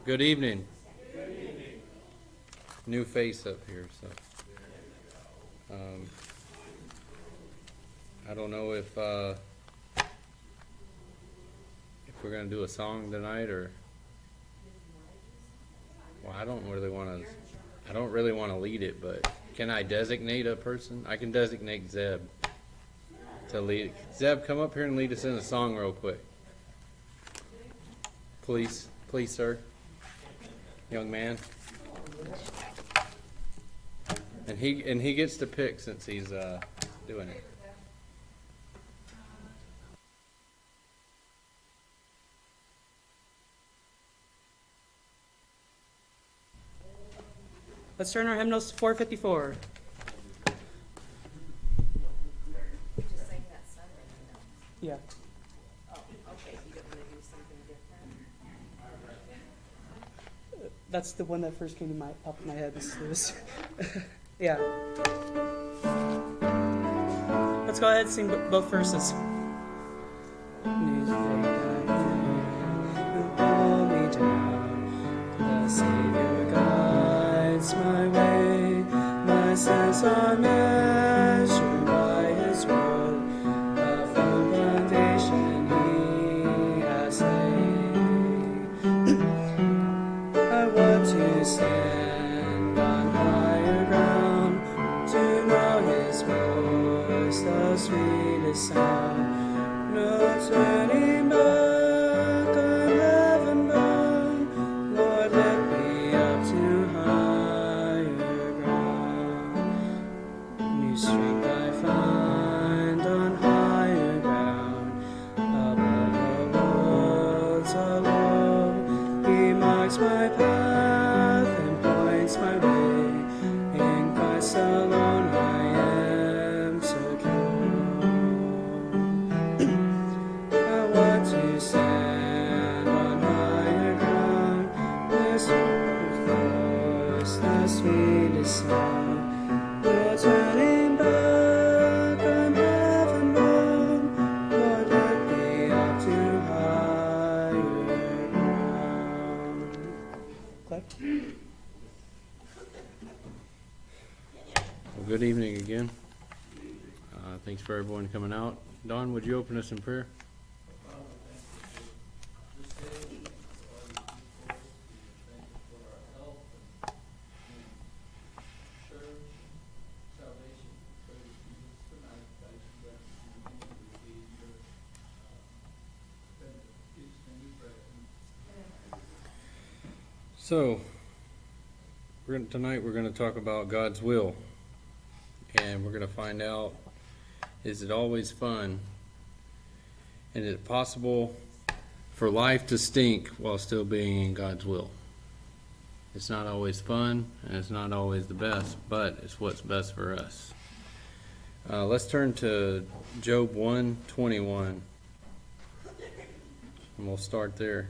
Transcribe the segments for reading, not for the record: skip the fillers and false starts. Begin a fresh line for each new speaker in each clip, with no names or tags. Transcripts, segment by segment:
Good evening. New face up here, so I don't know if we're gonna do a song tonight, or well, I don't really want to lead it, but can I designate a person? I can designate Zeb to lead. Zeb, come up here and lead us in a song real quick, please, sir. Young man, and he gets to pick since he's doing it.
Let's turn our hymnals to 454.
We just sang that Sunday, you know.
Yeah.
Oh, okay, you don't want to do something different?
That's the one that first came to up in my head. Yeah. Let's go ahead and sing both verses. Pull me down, the Savior guides my way. My sins are measured by His word. A firm foundation He has laid. I want to stand on higher ground, to know His voice, the sweetest sound. No turning back, I'm heaven bound. Lord, lift me up to higher ground. New strength I find on higher ground, above the world's alone. He marks my path and points my way. In Christ alone I am secure. I want to stand on higher ground. This voice, the sweetest sound. No turning back, I'm heaven bound. Lord, let me up to higher ground. Clap.
Well, good evening again. Thanks for everyone coming out. Don, would you open us in prayer? So, tonight we're going to talk about God's will, and we're going to find out, is it always fun, and is it possible for life to stink while still being in God's will? It's not always fun, and it's not always the best, but it's what's best for us. Let's turn to Job 1:21, and we'll start there.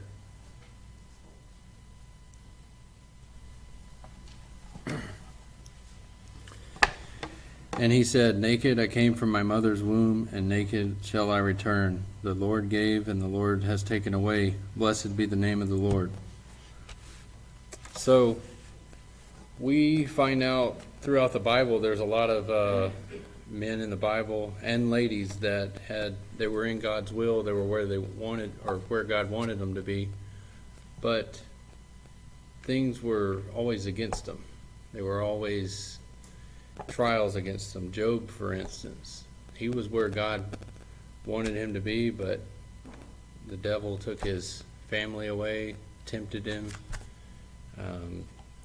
And he said, naked I came from my mother's womb, and naked shall I return. The Lord gave, and the Lord has taken away. Blessed be the name of the Lord. So, we find out throughout the Bible, there's a lot of men in the Bible and ladies that they were in God's will. They were where they wanted, or where God wanted them to be. But things were always against them. They were always trials against them. Job, for instance, he was where God wanted him to be, but the devil took his family away, tempted him,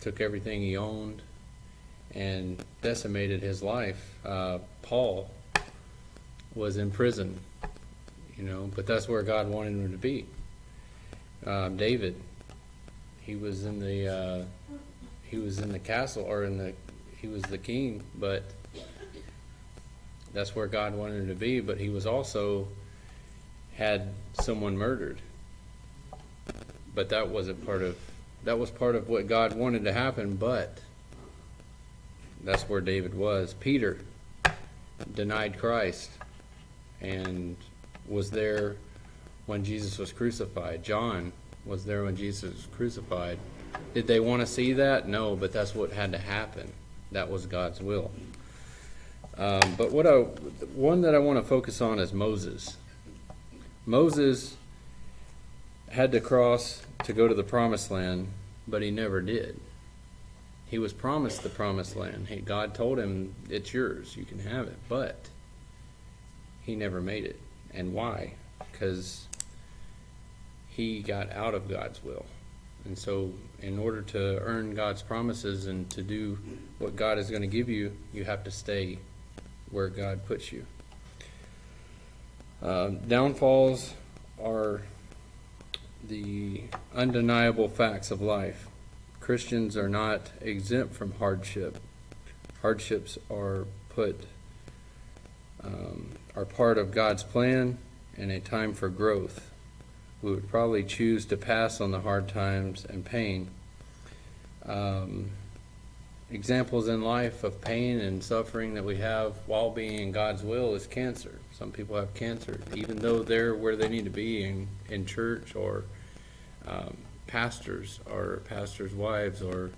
took everything he owned, and decimated his life. Paul was in prison, but that's where God wanted him to be. David, he was in the castle, or he was the king, but that's where God wanted him to be. But he was also had someone murdered. But that was part of what God wanted to happen, but that's where David was. Peter denied Christ and was there when Jesus was crucified. John was there when Jesus was crucified. Did they want to see that? No, but that's what had to happen. That was God's will. But one that I want to focus on is Moses. Moses had to cross to go to the promised land, but he never did. He was promised the promised land. God told him, it's yours, you can have it, but he never made it. And why? Because he got out of God's will. And so in order to earn God's promises and to do what God is going to give you, you have to stay where God puts you. Downfalls are the undeniable facts of life. Christians are not exempt from hardship. Hardships are part of God's plan and a time for growth. We would probably choose to pass on the hard times and pain. Examples in life of pain and suffering that we have while being in God's will is cancer. Some people have cancer, even though they're where they need to be in church, or pastors or pastors' wives, or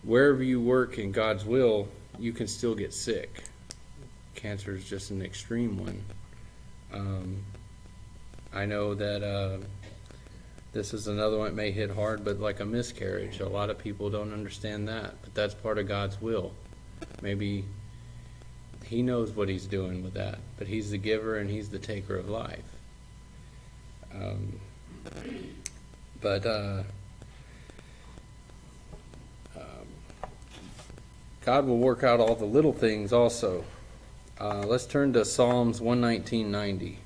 wherever you work in God's will, you can still get sick. Cancer is just an extreme one. I know that this is another one that may hit hard, but like a miscarriage, a lot of people don't understand that, but that's part of God's will. Maybe he knows what he's doing with that, but he's the giver and he's the taker of life. God will work out all the little things also. Let's turn to Psalms 119:90.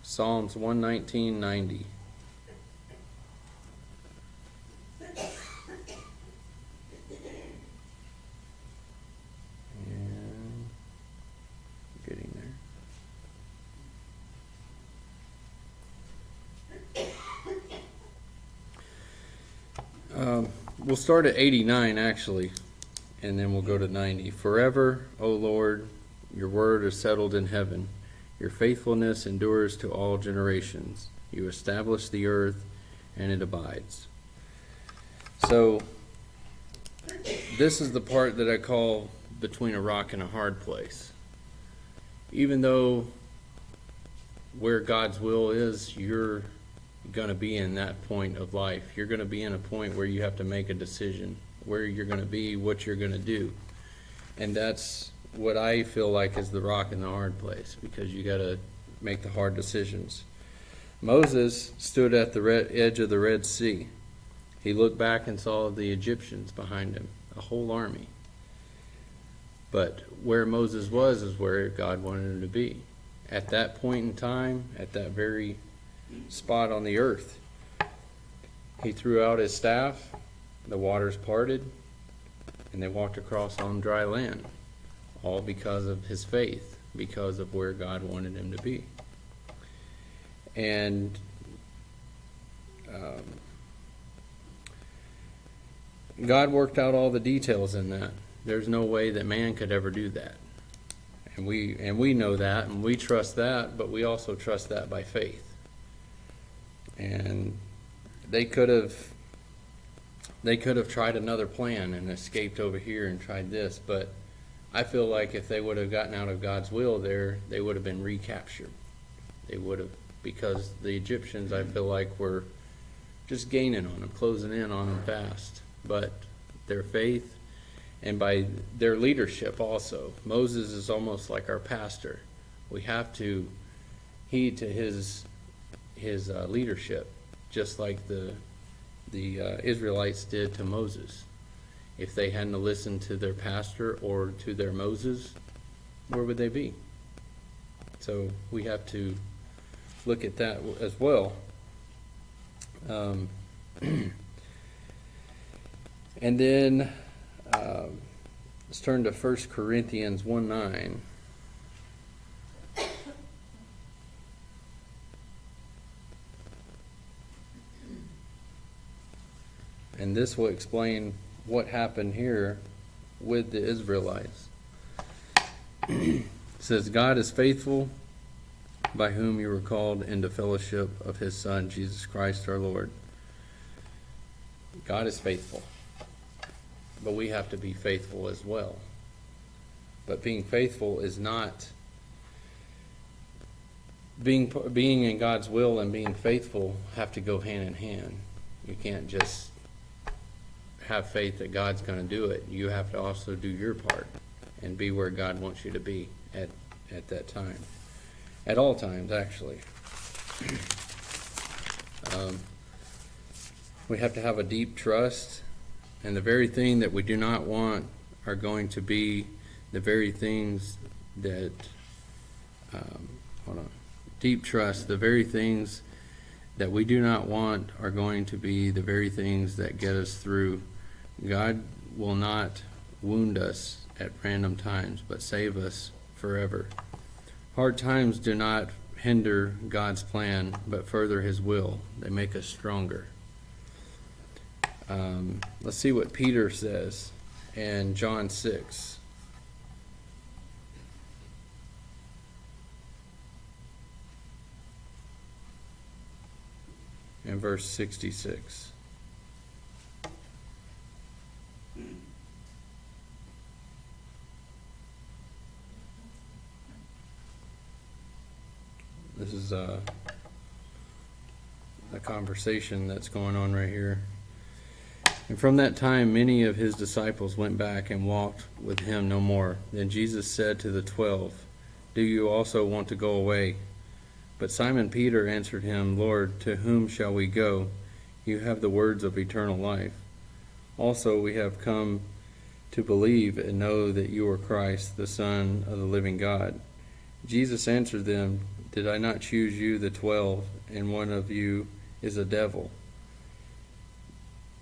Psalms 119:90. And getting there. We'll start at 89 actually, and then we'll go to 90. Forever, O Lord, your word is settled in heaven. Your faithfulness endures to all generations. You establish the earth, and it abides. So, this is the part that I call between a rock and a hard place. Even though where God's will is, you're going to be in that point of life. You're going to be in a point where you have to make a decision, where you're going to be, what you're going to do. And that's what I feel like is the rock and the hard place, because you got to make the hard decisions. Moses stood at the edge of the Red Sea. He looked back and saw the Egyptians behind him, a whole army. But where Moses was is where God wanted him to be. At that point in time, at that very spot on the earth, he threw out his staff, the waters parted, and they walked across on dry land. All because of his faith, because of where God wanted him to be. And God worked out all the details in that. There's no way that man could ever do that. And we know that, and we trust that, but we also trust that by faith. And they could have tried another plan and escaped over here and tried this, but I feel like if they would have gotten out of God's will there, they would have been recaptured. They would have, because the Egyptians, I feel like, were just gaining on them, closing in on them fast. But their faith and by their leadership also. Moses is almost like our pastor. We have to heed to his leadership, just like the Israelites did to Moses. If they hadn't listened to their pastor or to their Moses, where would they be? So we have to look at that as well. And then let's turn to 1 Corinthians 1:9. And this will explain what happened here with the Israelites. It says, God is faithful, by whom you were called into fellowship of his Son, Jesus Christ our Lord. God is faithful, but we have to be faithful as well. But being faithful is not being in God's will, and being faithful have to go hand in hand. You can't just have faith that God's going to do it. You have to also do your part and be where God wants you to be at that time. At all times, actually. We have to have a deep trust, and the very thing that we do not want are going to be the very things that, deep trust, the very things that we do not want are going to be the very things that get us through. God will not wound us at random times, but save us forever. Hard times do not hinder God's plan, but further his will. They make us stronger. Let's see what Peter says in John 6. In verse 66. This is a conversation that's going on right here. And from that time, many of his disciples went back and walked with him no more. Then Jesus said to the 12, "Do you also want to go away?" But Simon Peter answered him, "Lord, to whom shall we go? You have the words of eternal life. Also, we have come to believe and know that you are Christ, the Son of the living God." Jesus answered them, "Did I not choose you, the 12, and one of you is a devil?"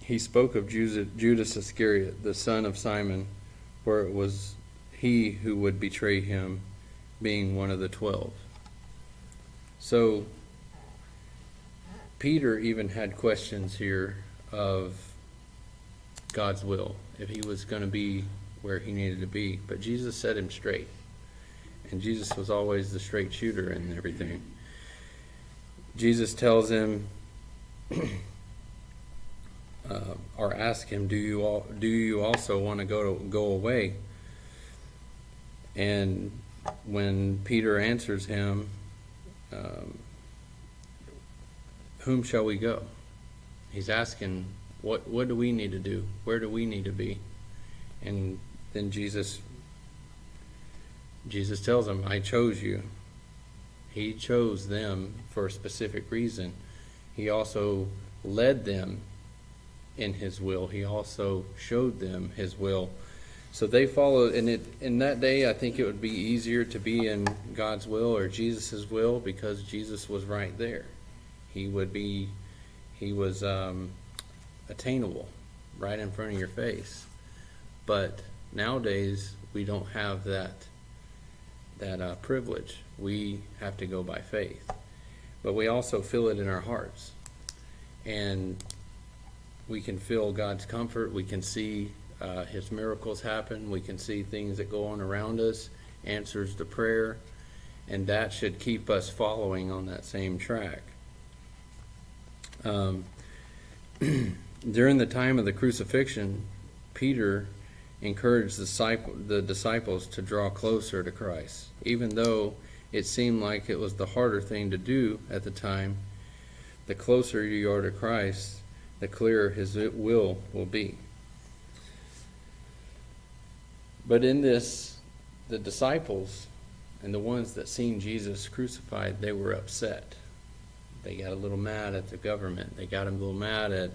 He spoke of Judas Iscariot, the son of Simon, for it was he who would betray him, being one of the 12. So, Peter even had questions here of God's will, if he was going to be where he needed to be. But Jesus set him straight. And Jesus was always the straight shooter and everything. Jesus tells him, or ask him, do you also want to go away? And when Peter answers him, whom shall we go? He's asking, what do we need to do? Where do we need to be? And then Jesus tells him, I chose you. He chose them for a specific reason. He also led them in his will. He also showed them his will. So they followed, and in that day, I think it would be easier to be in God's will or Jesus' will, because Jesus was right there. He was attainable, right in front of your face. But nowadays, we don't have that privilege. We have to go by faith. But we also feel it in our hearts. And we can feel God's comfort. We can see his miracles happen. We can see things that go on around us, answers to prayer, and that should keep us following on that same track. During the time of the crucifixion, Peter encouraged the disciples to draw closer to Christ. Even though it seemed like it was the harder thing to do at the time, the closer you are to Christ, the clearer his will be. But in this, the disciples and the ones that seen Jesus crucified, they were upset. They got a little mad at the government. They got a little mad at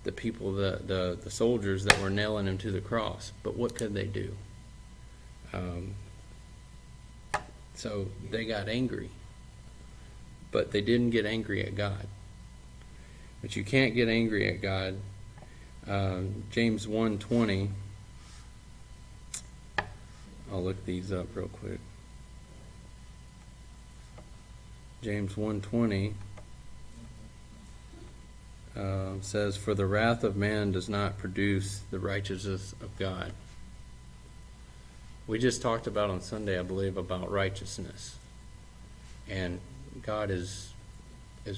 the people, the soldiers that were nailing him to the cross. But what could they do? So they got angry. But they didn't get angry at God. But you can't get angry at God. James 1:20. I'll look these up real quick. James 1:20 says, "For the wrath of man does not produce the righteousness of God." We just talked about on Sunday, I believe, about righteousness. And God is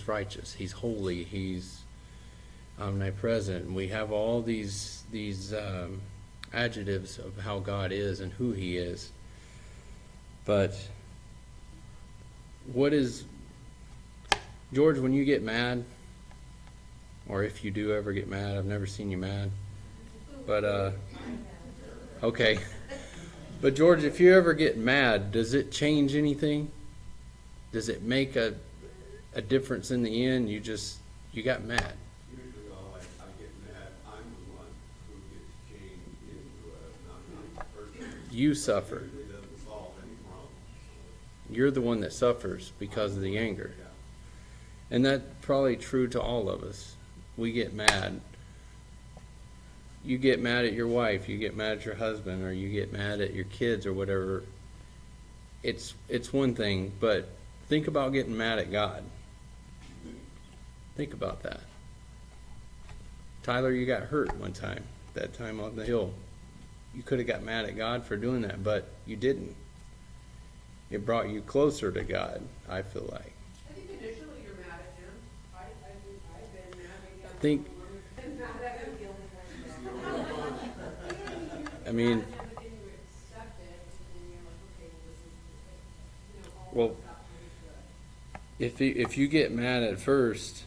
righteous. He's holy. He's omnipresent. We have all these adjectives of how God is and who He is. But what is, George, when you get mad, or if you do ever get mad, I've never seen you mad, but okay. But George, if you ever get mad, does it change anything? Does it make a difference in the end? You got mad.
Usually all I get mad, I'm the one who gets changed into a non-person.
You suffer.
Usually doesn't solve any problem.
You're the one that suffers because of the anger.
Yeah.
And that's probably true to all of us. We get mad. You get mad at your wife, you get mad at your husband, or you get mad at your kids or whatever. It's one thing, but think about getting mad at God. Think about that. Tyler, you got hurt one time, that time on the hill. You could have got mad at God for doing that, but you didn't. It brought you closer to God, I feel like.
I think initially you're mad at him. I've been mad at him.
Think,
Been mad at him.
I mean,
But then you accept it, and then you're like, okay, well, this is, you know, all
well,
this stuff is good.
if you get mad at first,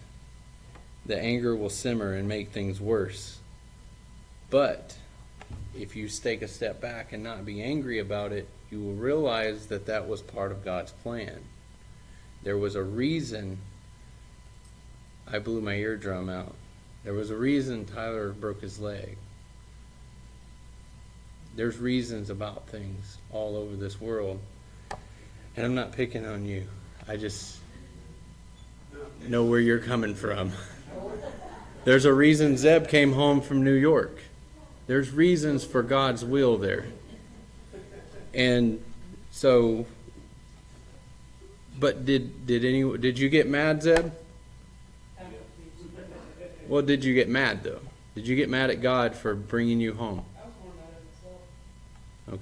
the anger will simmer and make things worse. But if you take a step back and not be angry about it, you will realize that that was part of God's plan. There was a reason I blew my eardrum out. There was a reason Tyler broke his leg. There's reasons about things all over this world. And I'm not picking on you. I just know where you're coming from. There's a reason Zeb came home from New York. There's reasons for God's will there. And so, but did you get mad, Zeb? Well, did you get mad though? Did you get mad at God for bringing you home?
I was more mad at myself.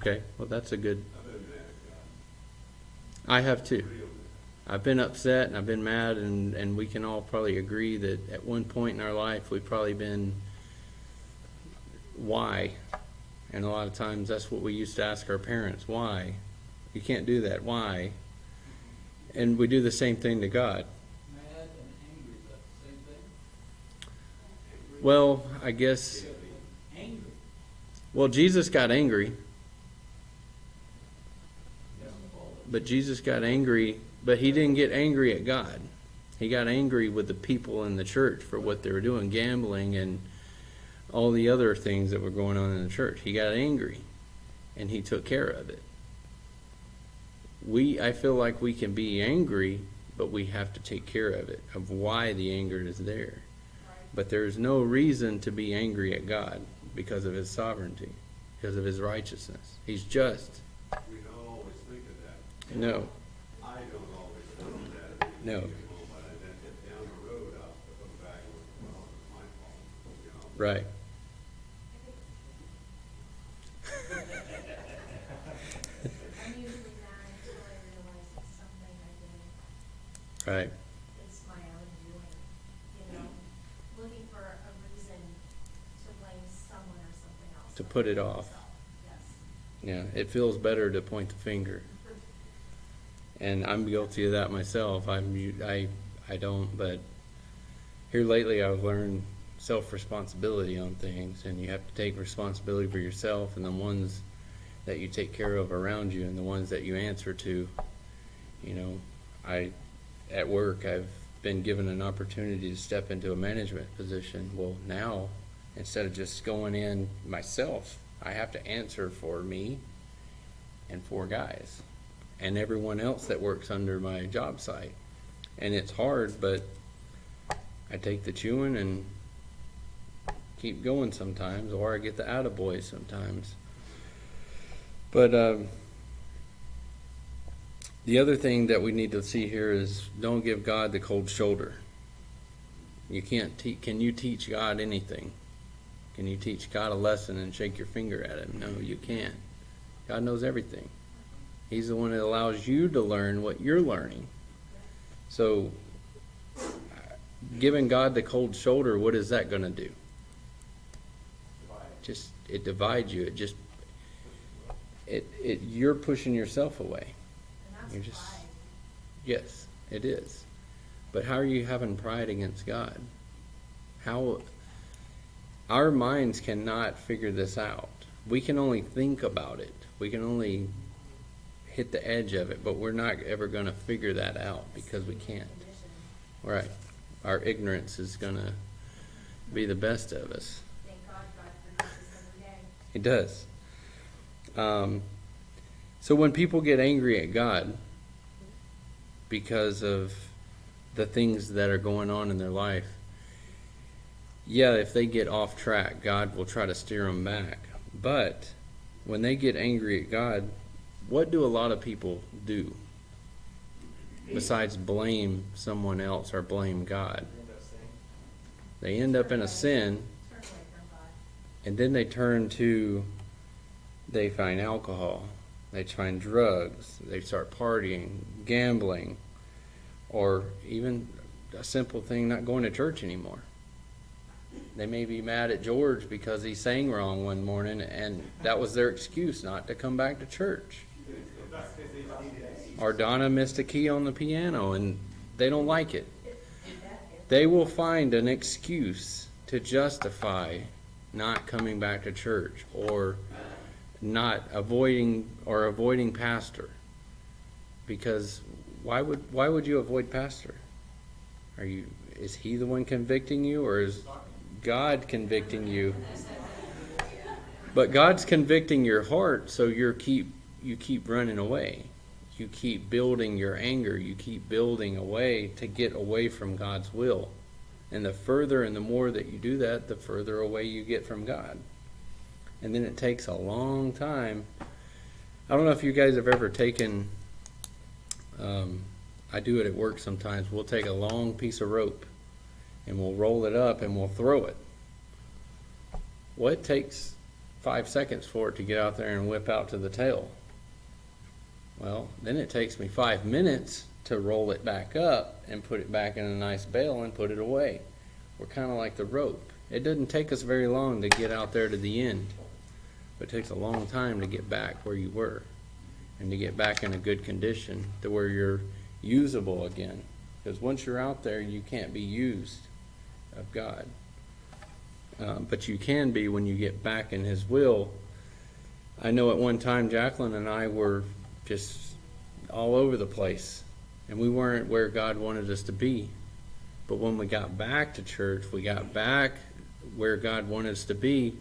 Okay, well that's a good.
I've been mad at God.
I have too.
Real mad.
I've been upset and I've been mad, and we can all probably agree that at one point in our life we've probably been, why? And a lot of times that's what we used to ask our parents, why? You can't do that, why? And we do the same thing to God.
Mad and angry, is that the same thing?
Well, I guess,
Angry.
well, Jesus got angry,
Yeah.
but Jesus got angry, but he didn't get angry at God. He got angry with the people in the church for what they were doing, gambling and all the other things that were going on in the church. He got angry, and he took care of it. I feel like we can be angry, but we have to take care of it, of why the anger is there. But there's no reason to be angry at God because of his sovereignty, because of his righteousness. He's just.
We don't always think of that.
No,
I don't always think of that.
No.
But I then get down the road, I'll look back and look, well, it's my fault, you know.
right.
I'm usually mad until I realize it's something I did.
Right.
It's my own doing, you know, looking for a reason to blame someone or something else.
To put it off.
Yes.
Yeah, it feels better to point the finger. And I'm guilty of that myself. I don't, but here lately I've learned self-responsibility on things, and you have to take responsibility for yourself and the ones that you take care of around you and the ones that you answer to. You know, at work I've been given an opportunity to step into a management position. Well, now instead of just going in myself, I have to answer for me and 4 guys and everyone else that works under my job site. And it's hard, but I take the chewing and keep going sometimes, or I get the attaboy sometimes. But the other thing that we need to see here is don't give God the cold shoulder. You can't can you teach God anything? Can you teach God a lesson and shake your finger at him? No, you can't. God knows everything. He's the one that allows you to learn what you're learning. So, giving God the cold shoulder, what is that going to do? Just, it divides you. You're pushing yourself away.
And
You're
that's
just,
pride.
yes, it is. But how are you having pride against God? How, our minds cannot figure this out. We can only think about it. We can only hit the edge of it, but we're not ever going to figure that out because we can't.
Condition.
Right. Our ignorance is going to be the best of us.
Thank God produces every day.
It does. So when people get angry at God because of the things that are going on in their life, yeah, if they get off track, God will try to steer them back. But when they get angry at God, what do a lot of people do besides blame someone else or blame God? They end up in a sin,
Turn away from God.
and then they find alcohol, they find drugs, they start partying, gambling, or even a simple thing, not going to church anymore. They may be mad at George because he sang wrong one morning, and that was their excuse not to come back to church. Or Donna missed a key on the piano, and they don't like it. They will find an excuse to justify not coming back to church, or not avoiding pastor. Because why would you avoid pastor? Is he the one convicting you, or is God convicting you? But God's convicting your heart, so you keep running away. You keep building your anger. You keep building a way to get away from God's will. And the further and the more that you do that, the further away you get from God. And then it takes a long time. I don't know if you guys have ever taken, I do it at work sometimes. We'll take a long piece of rope and we'll roll it up and we'll throw it. Well, it takes 5 seconds for it to get out there and whip out to the tail. Well, then it takes me 5 minutes to roll it back up and put it back in a nice bale and put it away. We're kind of like the rope. It doesn't take us very long to get out there to the end, but it takes a long time to get back where you were and to get back in a good condition to where you're usable again. Because once you're out there, you can't be used of God. But you can be when you get back in His will. I know at one time Jacqueline and I were just all over the place, and we weren't where God wanted us to be. But when we got back to church, we got back where God wanted us to be,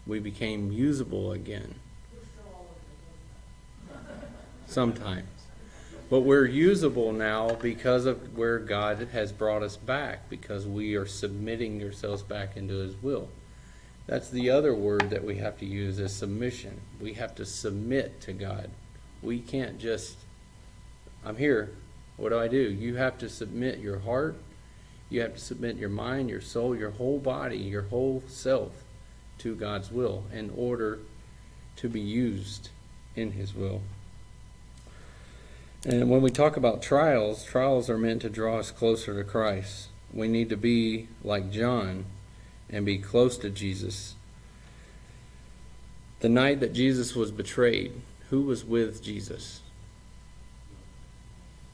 we became usable again. Sometimes. But we're usable now because of where God has brought us back, because we are submitting ourselves back into His will. That's the other word that we have to use, is submission. We have to submit to God. We can't just, I'm here, what do? You have to submit your heart, you have to submit your mind, your soul, your whole body, your whole self to God's will in order to be used in His will. And when we talk about trials, trials are meant to draw us closer to Christ. We need to be like John and be close to Jesus. The night that Jesus was betrayed, who was with Jesus?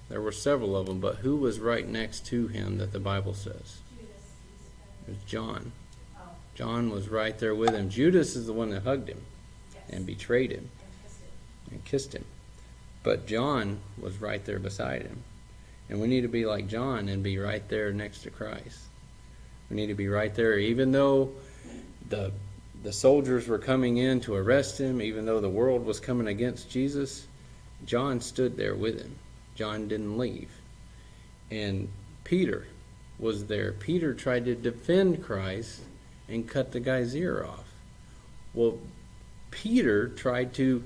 There were several of them, but who was right next to him that the Bible says?
Judas.
It was John.
Oh,
John was right there with him. Judas is the one that hugged him
yes.
and betrayed him
And kissed it.
and kissed him. But John was right there beside him. And we need to be like John and be right there next to Christ. We need to be right there, even though the soldiers were coming in to arrest him, even though the world was coming against Jesus, John stood there with him. John didn't leave. And Peter was there. Peter tried to defend Christ and cut the guy's ear off. Well, Peter tried to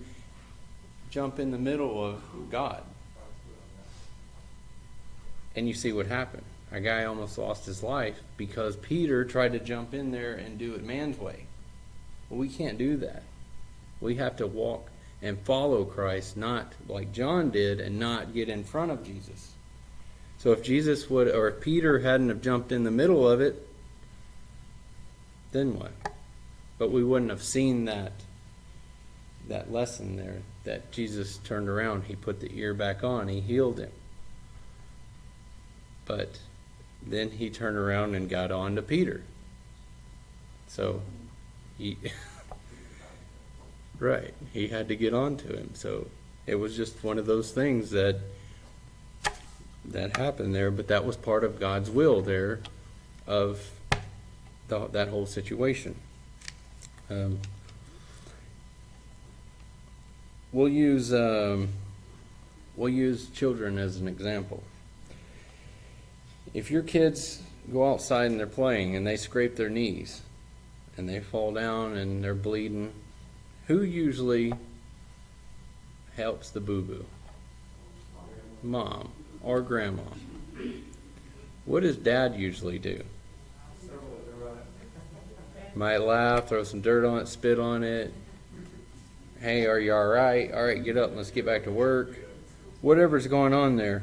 jump in the middle of God. And you see what happened. A guy almost lost his life because Peter tried to jump in there and do it man's way. Well, we can't do that. We have to walk and follow Christ, not like John did, and not get in front of Jesus. So if Jesus would, or if Peter hadn't have jumped in the middle of it, then what? But we wouldn't have seen that lesson there, that Jesus turned around, he put the ear back on, he healed him. But then he turned around and got on to Peter. So he right, he had to get on to him. So it was just one of those things that happened there, but that was part of God's will there of that whole situation. We'll use children as an example. If your kids go outside and they're playing and they scrape their knees and they fall down and they're bleeding, who usually helps the boo-boo? Mom or grandma. What does dad usually do? Might laugh, throw some dirt on it, spit on it. Hey, are you all right? All right, get up, let's get back to work. Whatever's going on there.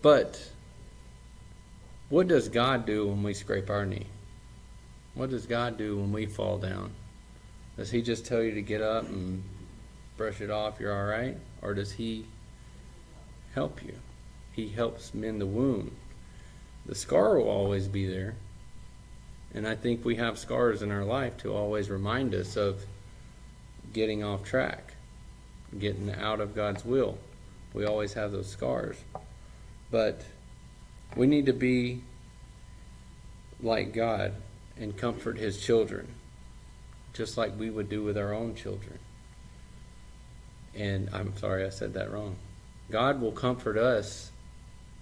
But what does God do when we scrape our knee? What does God do when we fall down? Does he just tell you to get up and brush it off, you're all right? Or does he help you? He helps mend the wound. The scar will always be there. And I think we have scars in our life to always remind us of getting off track, getting out of God's will. We always have those scars. But we need to be like God and comfort his children, just like we would do with our own children. And I'm sorry I said that wrong. God will comfort us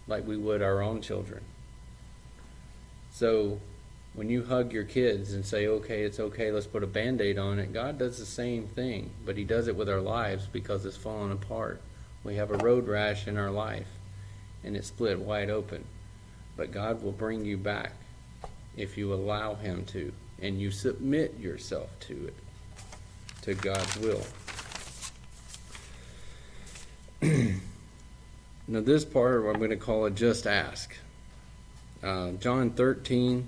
like we would our own children. So when you hug your kids and say, okay, it's okay, let's put a Band-Aid on it, God does the same thing, but he does it with our lives because it's falling apart. We have a road rash in our life, and it's split wide open. But God will bring you back if you allow him to, and you submit yourself to it, to God's will. Now this part I'm going to call it just ask. John 13:22.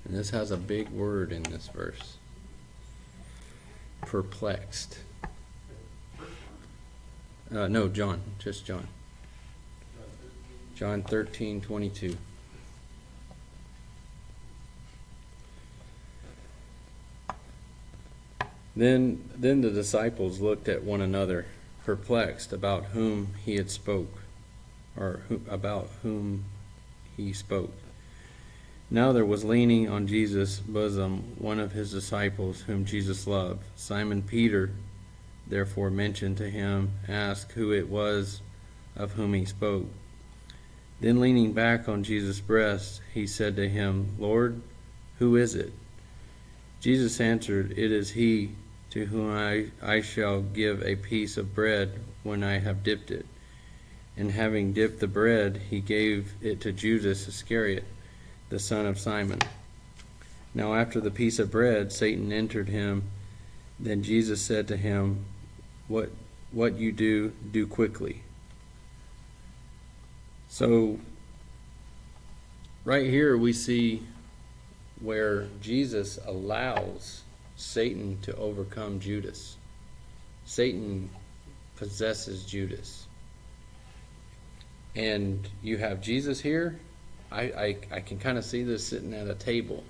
And this has a big word in this verse. Perplexed. No, John, just John. John 13:22. Then the disciples looked at one another, perplexed about whom he had spoke, or about whom he spoke. Now there was leaning on Jesus' bosom one of his disciples whom Jesus loved. Simon Peter therefore mentioned to him, asked who it was of whom he spoke. Then leaning back on Jesus' breast, he said to him, Lord, who is it? Jesus answered, it is he to whom I shall give a piece of bread when I have dipped it. And having dipped the bread, he gave it to Judas Iscariot, the son of Simon. Now after the piece of bread, Satan entered him. Then Jesus said to him, What you do quickly. So, right here we see where Jesus allows Satan to overcome Judas. Satan possesses Judas. And you have Jesus here. I can kind of see this sitting at a table,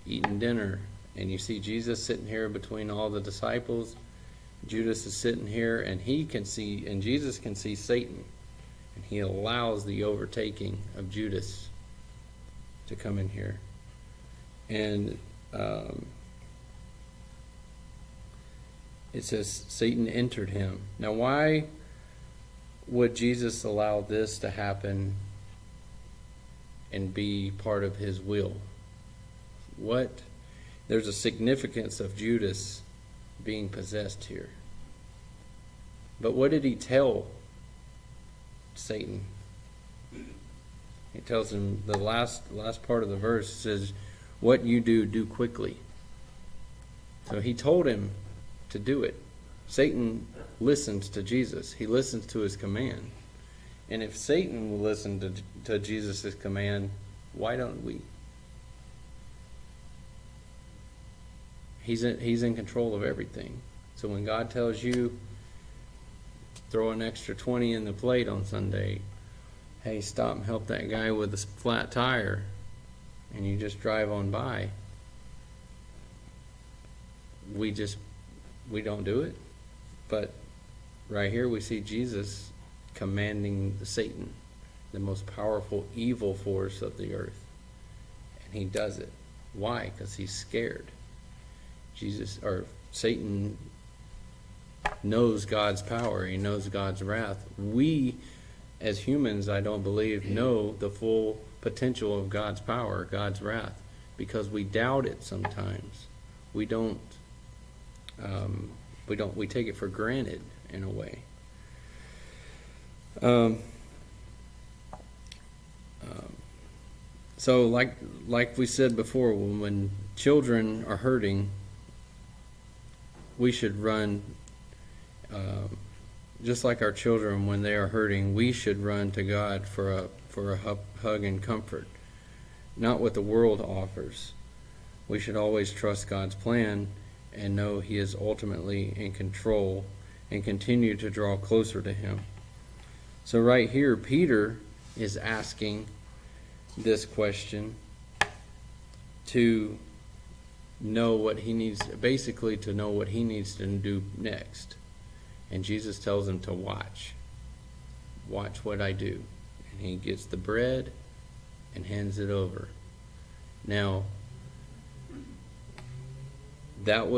eating dinner, and you see Jesus sitting here between all the disciples. Judas is sitting here, and Jesus can see Satan, and he allows the overtaking of Judas to come in here. And it says Satan entered him. Now why would Jesus allow this to happen and be part of his will? There's a significance of Judas being possessed here. But what did he tell Satan? He tells him, the last part of the verse says, what you do, do quickly. So he told him to do it. Satan listens to Jesus. He listens to his command. And if Satan will listen to Jesus' command, why don't we? He's in control of everything. So when God tells you, throw an extra 20 in the plate on Sunday, hey, stop and help that guy with a flat tire, and you just drive on by, we don't do it. But right here we see Jesus commanding Satan, the most powerful evil force of the earth. And he does it. Why? Because he's scared. Satan knows God's power. He knows God's wrath. We, as humans, I don't believe, know the full potential of God's power, God's wrath, because we doubt it sometimes. We take it for granted in a way. So like we said before, when children are hurting, we should run, just like our children when they are hurting, we should run to God for a hug and comfort, not what the world offers. We should always trust God's plan and know He is ultimately in control and continue to draw closer to Him. So right here, Peter is asking this question to know what he needs, basically to know what he needs to do next. And Jesus tells him to watch. Watch what I do. And he gets the bread and hands it over. Now, that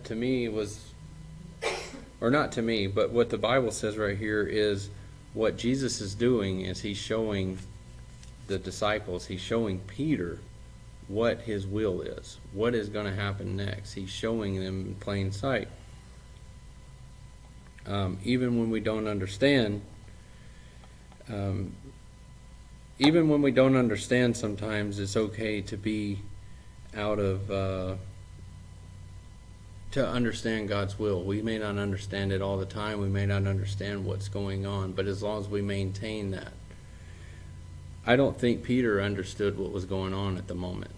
to me was, or not to me, but what the Bible says right here is what Jesus is doing is he's showing the disciples, he's showing Peter what his will is, what is going to happen next. He's showing them in plain sight. Even when we don't understand, sometimes it's okay to be out of, to understand God's will. We may not understand it all the time. We may not understand what's going on, but as long as we maintain that. I don't think Peter understood what was going on at the moment.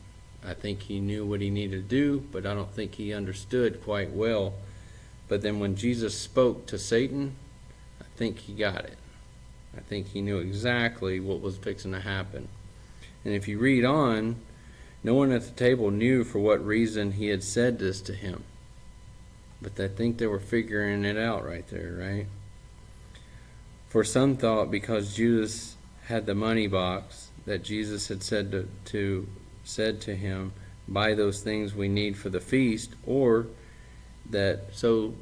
I think he knew what he needed to do, but I don't think he understood quite well. But then when Jesus spoke to Satan, I think he got it. I think he knew exactly what was fixing to happen. And if you read on, no one at the table knew for what reason he had said this to him. But I think they were figuring it out right there, right? For some thought because Judas had the money box that Jesus had said to him, buy those things we need for the feast, or that, so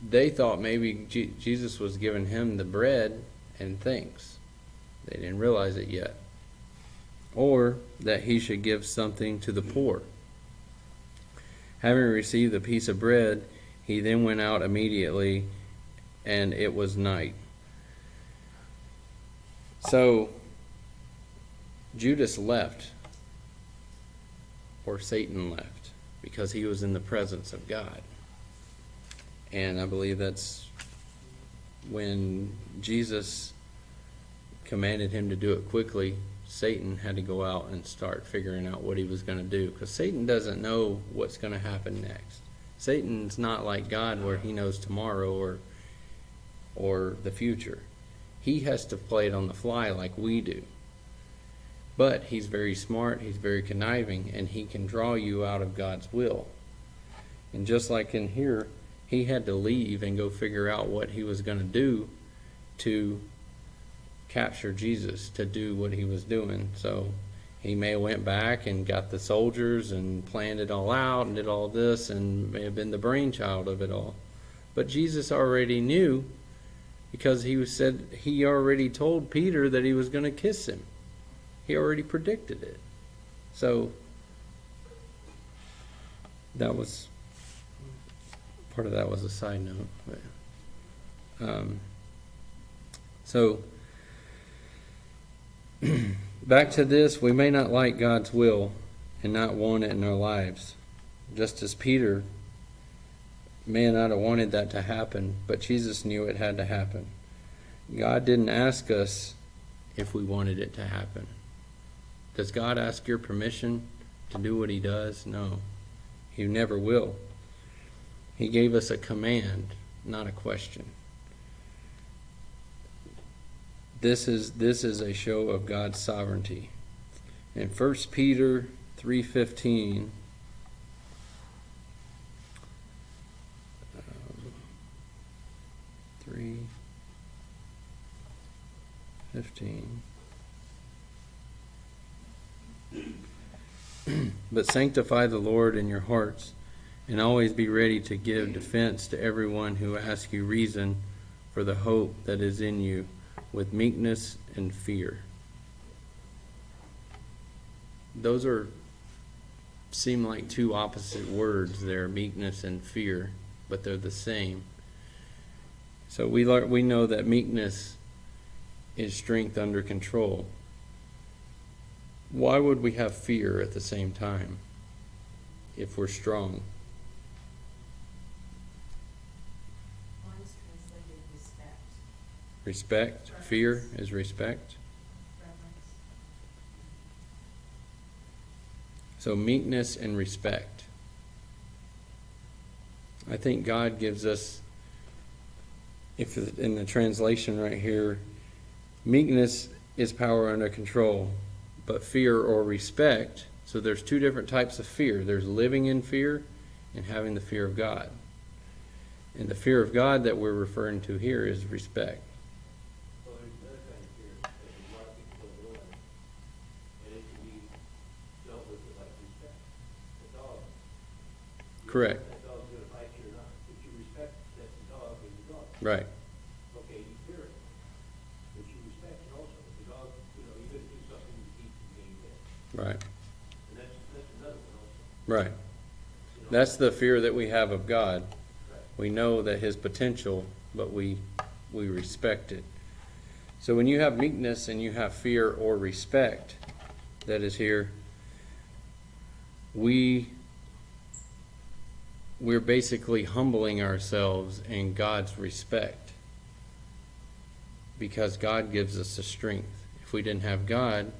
they thought maybe Jesus was giving him the bread and things. They didn't realize it yet. Or that he should give something to the poor. Having received a piece of bread, he then went out immediately, and it was night. So Judas left, or Satan left, because he was in the presence of God. And I believe that's when Jesus commanded him to do it quickly. Satan had to go out and start figuring out what he was going to do, because Satan doesn't know what's going to happen next. Satan's not like God where he knows tomorrow or the future. He has to play it on the fly like we do. But he's very smart, he's very conniving, and he can draw you out of God's will. And just like in here, he had to leave and go figure out what he was going to do to capture Jesus, to do what he was doing. So he may have went back and got the soldiers and planned it all out and did all this and may have been the brainchild of it all. But Jesus already knew, because he already told Peter that he was going to kiss him. He already predicted it. So that was Part of that was a side note. But, so, back to this, we may not like God's will and not want it in our lives. Just as Peter may not have wanted that to happen, but Jesus knew it had to happen. God didn't ask us if we wanted it to happen. Does God ask your permission to do what he does? No. He never will. He gave us a command, not a question. This is a show of God's sovereignty. In 1 Peter 3:15, 3:15. But sanctify the Lord in your hearts, and always be ready to give defense to everyone who asks you reason for the hope that is in you, with meekness and fear. Those seem like two opposite words there, meekness and fear, but they're the same. So we know that meekness is strength under control. Why would we have fear at the same time if we're strong?
One is translated respect,
Respect. Fear is respect.
reverence.
So meekness and respect. I think God gives us, if in the translation right here, meekness is power under control, but fear or respect. So there's two different types of fear. There's living in fear and having the fear of God. And the fear of God that we're referring to here is respect.
So there's another kind of fear that a lot of people don't realize, and it can be dealt with like respect. The dog.
Correct.
That dog's gonna bite you or not, but you respect that the dog is the dog.
Right.
Okay, you fear it, but you respect it also. The dog, you're gonna do something to keep from being bit,
Right.
and that's another one also.
Right. That's the fear that we have of God. We know that his potential, but we respect it. So when you have meekness and you have fear or respect that is here, we're basically humbling ourselves in God's respect, because God gives us the strength. If we didn't have God,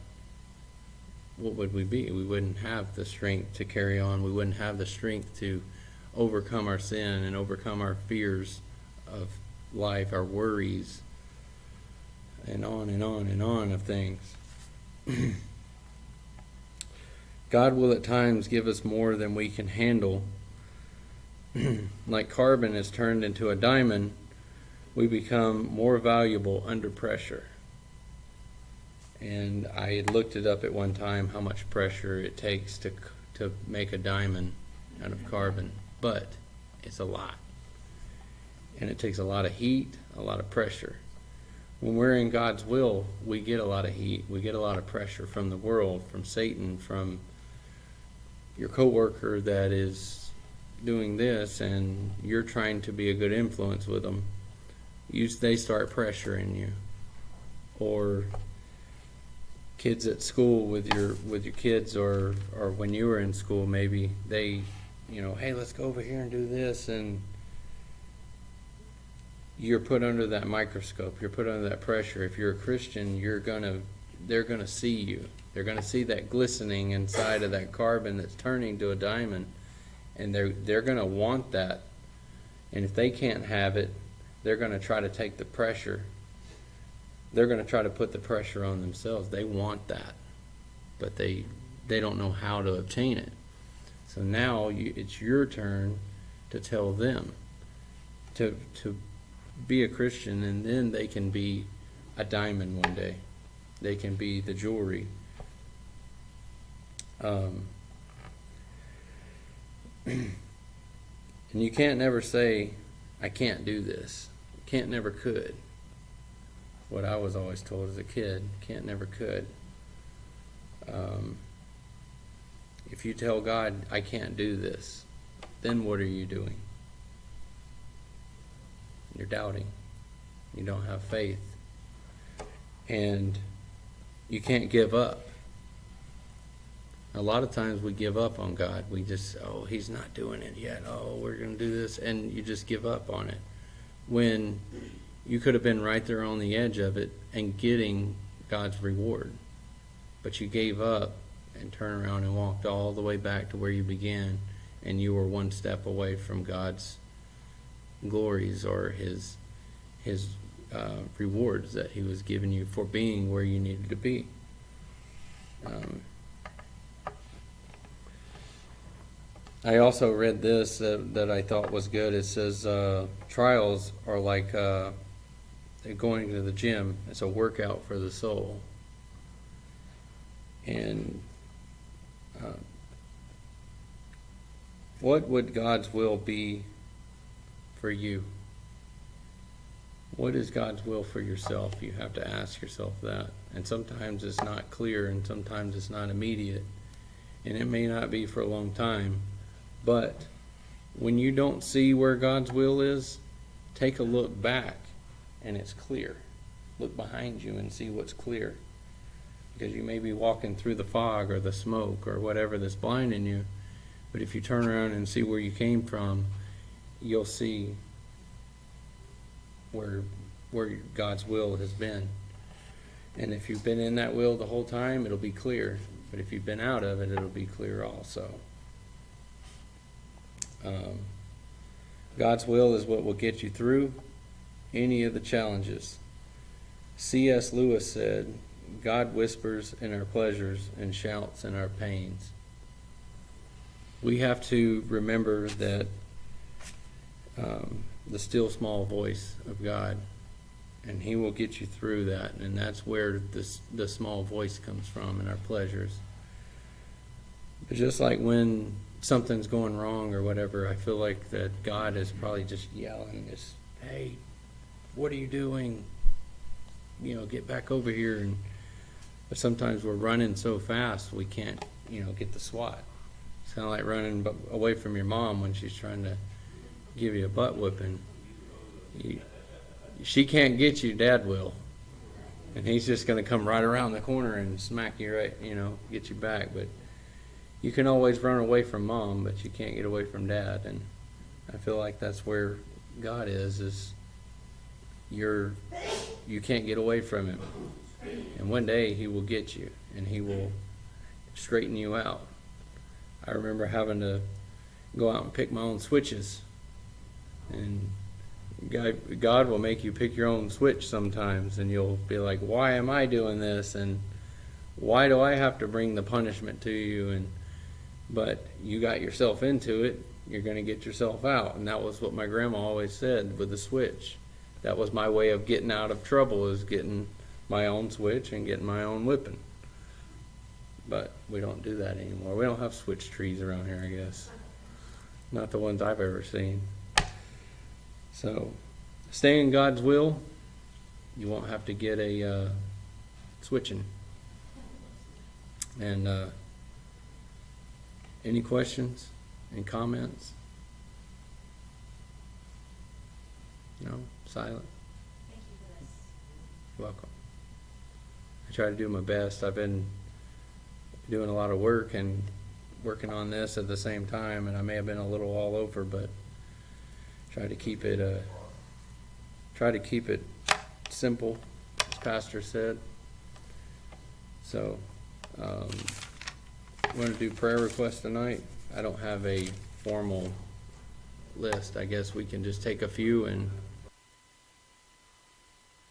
what would we be? We wouldn't have the strength to carry on. We wouldn't have the strength to overcome our sin and overcome our fears of life, our worries, and on and on and on of things. God will at times give us more than we can handle. Like carbon is turned into a diamond, we become more valuable under pressure. And I had looked it up at one time, how much pressure it takes to make a diamond out of carbon. But it's a lot. And it takes a lot of heat, a lot of pressure. When we're in God's will, we get a lot of heat, we get a lot of pressure from the world, from Satan, from your coworker that is doing this, and you're trying to be a good influence with them. They start pressuring you. Or kids at school with your kids, or when you were in school, maybe they, hey, let's go over here and do this, and you're put under that microscope. You're put under that pressure. If you're a Christian, they're gonna see you. They're gonna see that glistening inside of that carbon that's turning to a diamond, and they're gonna want that. And if they can't have it, they're gonna try to take the pressure. They're gonna try to put the pressure on themselves. They want that, but they don't know how to obtain it. So now it's your turn to tell them to be a Christian, and then they can be a diamond one day. They can be the jewelry. And you can't never say, I can't do this. Can't never could. What I was always told as a kid, can't never could. If you tell God, I can't do this, then what are you doing? You're doubting. You don't have faith. And you can't give up. A lot of times we give up on God. We just, oh, he's not doing it yet. Oh, we're going to do this. And you just give up on it. When you could have been right there on the edge of it and getting God's reward. But you gave up and turned around and walked all the way back to where you began. And you were one step away from God's glories or his rewards that he was giving you for being where you needed to be. I also read this that I thought was good. It says trials are like going to the gym. It's a workout for the soul. And what would God's will be for you? What is God's will for yourself? You have to ask yourself that. And sometimes it's not clear, and sometimes it's not immediate. And it may not be for a long time. But when you don't see where God's will is, take a look back, and it's clear. Look behind you and see what's clear. Because you may be walking through the fog or the smoke or whatever that's blinding you. But if you turn around and see where you came from, you'll see where God's will has been. And if you've been in that will the whole time, it'll be clear. But if you've been out of it, it'll be clear also. God's will is what will get you through any of the challenges. C.S. Lewis said, God whispers in our pleasures and shouts in our pains. We have to remember that the still small voice of God, and he will get you through that. And that's where the small voice comes from in our pleasures. But just like when something's going wrong or whatever, I feel like that God is probably just yelling, just, hey, what are you doing? Get back over here. But sometimes we're running so fast we can't, get the SWAT. It's kind of like running away from your mom when she's trying to give you a butt whipping. She can't get you, Dad will. And he's just going to come right around the corner and smack you right, get you back. But you can always run away from Mom, but you can't get away from Dad. And I feel like that's where God is you can't get away from him. And one day he will get you, and he will straighten you out. I remember having to go out and pick my own switches. And God will make you pick your own switch sometimes, and you'll be like, why am I doing this? And why do I have to bring the punishment to you? But you got yourself into it, you're going to get yourself out. And that was what my grandma always said with the switch. That was my way of getting out of trouble, is getting my own switch and getting my own whipping. But we don't do that anymore. We don't have switch trees around here, I guess. Not the ones I've ever seen. So, stay in God's will. You won't have to get a switching. And any questions? Any comments? No? Silent?
Thank you for this.
You're welcome. I try to do my best. I've been doing a lot of work and working on this at the same time, and I may have been a little all over, but try to keep it simple, as Pastor said. So, we're going to do prayer requests tonight. I don't have a formal list. I guess we can just take a few and